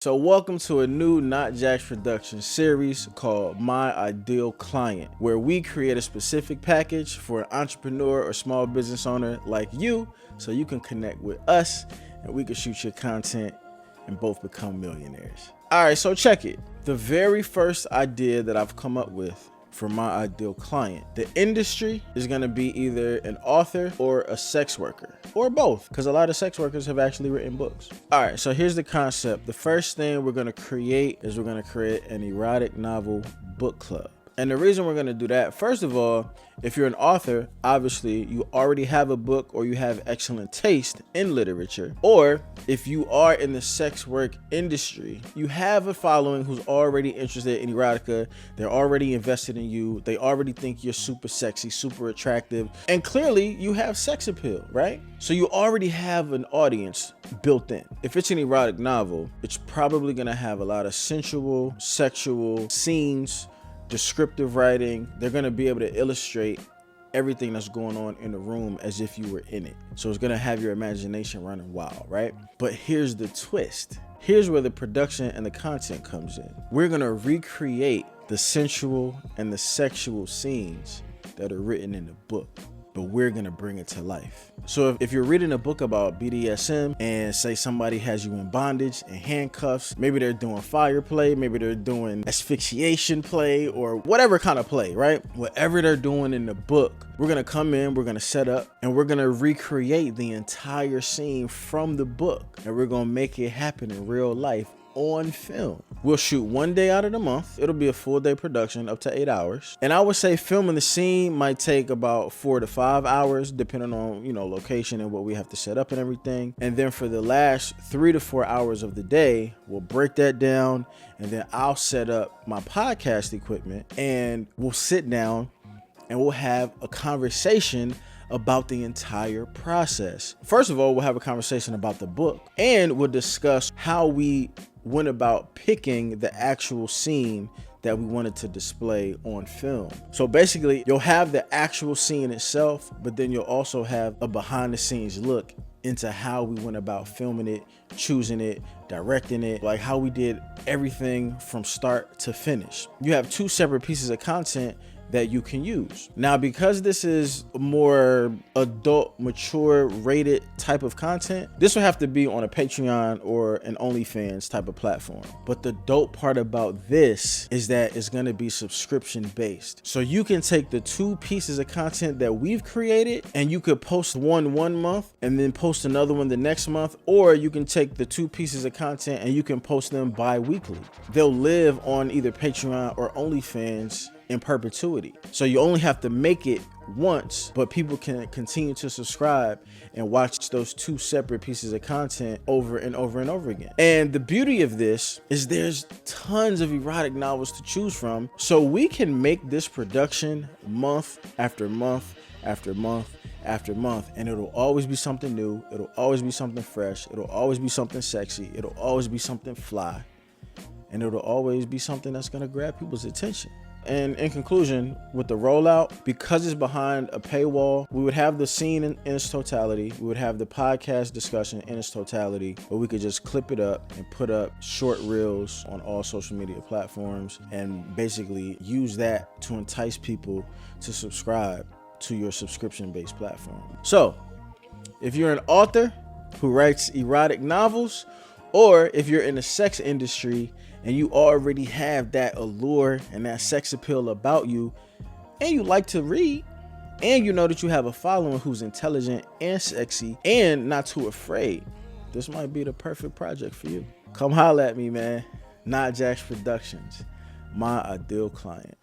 So welcome to a new Not Jax production series called My Ideal Client, where we create a specific package for an entrepreneur or small business owner like you, so you can connect with us and we can shoot your content and both become millionaires. All right, so check it. The very first idea that I've come up with for my ideal client, the industry is going to be either an author or a sex worker, or both, because a lot of sex workers have actually written books. All right, so here's the concept. The first thing we're going to create is we're going to create an erotic novel book club. And the reason we're going to do that, first of all, if you're an author, obviously you already have a book or you have excellent taste in literature. Or if you are in the sex work industry, you have a following who's already interested in erotica. They're already invested in you. They already think you're super sexy, super attractive. And clearly you have sex appeal, right? So you already have an audience built in. If it's an erotic novel, it's probably going to have a lot of sensual, sexual scenes, descriptive writing. They're going to be able to illustrate everything that's going on in the room as if you were in it. So it's going to have your imagination running wild, right? But here's the twist. Here's where the production and the content comes in. We're going to recreate the sensual and the sexual scenes that are written in the book, but we're going to bring it to life. So if you're reading a book about BDSM and say somebody has you in bondage and handcuffs, maybe they're doing fire play, maybe they're doing asphyxiation play, or whatever kind of play, right? Whatever they're doing in the book, we're going to come in, we're going to set up, and we're going to recreate the entire scene from the book. And we're going to make it happen in real life on film. We'll shoot one day out of the month. It'll be a full day production, up to 8 hours. And I would say filming the scene might take about 4 to 5 hours, depending on, location and what we have to set up and everything. And then for the last 3 to 4 hours of the day, we'll break that down, and then I'll set up my podcast equipment and we'll sit down and we'll have a conversation about the entire process. First of all, we'll have a conversation about the book, and we'll discuss how we went about picking the actual scene that we wanted to display on film. So basically, you'll have the actual scene itself, but then you'll also have a behind the scenes look into how we went about filming it, choosing it, directing it, like how we did everything from start to finish. You have 2 separate pieces of content that you can use. Now, because this is more adult, mature, rated type of content, this will have to be on a Patreon or an OnlyFans type of platform. But the dope part about this is that it's going to be subscription based. So you can take the 2 pieces of content that we've created and you could post one month and then post another one the next month, or you can take the 2 pieces of content and you can post them bi-weekly. They'll live on either Patreon or OnlyFans in perpetuity. So you only have to make it once, but people can continue to subscribe and watch those 2 separate pieces of content over and over and over again. And the beauty of this is there's tons of erotic novels to choose from, so we can make this production month after month after month after month, and it'll always be something new, it'll always be something fresh, it'll always be something sexy, it'll always be something fly, and it'll always be something that's going to grab people's attention. And in conclusion, with the rollout, because it's behind a paywall, we would have the scene in its totality. We would have the podcast discussion in its totality, but we could just clip it up and put up short reels on all social media platforms and basically use that to entice people to subscribe to your subscription-based platform. So if you're an author who writes erotic novels, or if you're in the sex industry and you already have that allure and that sex appeal about you, and you like to read, and you know that you have a following who's intelligent and sexy and not too afraid, this might be the perfect project for you. Come holla at me, man. Not Jax Productions, my ideal client.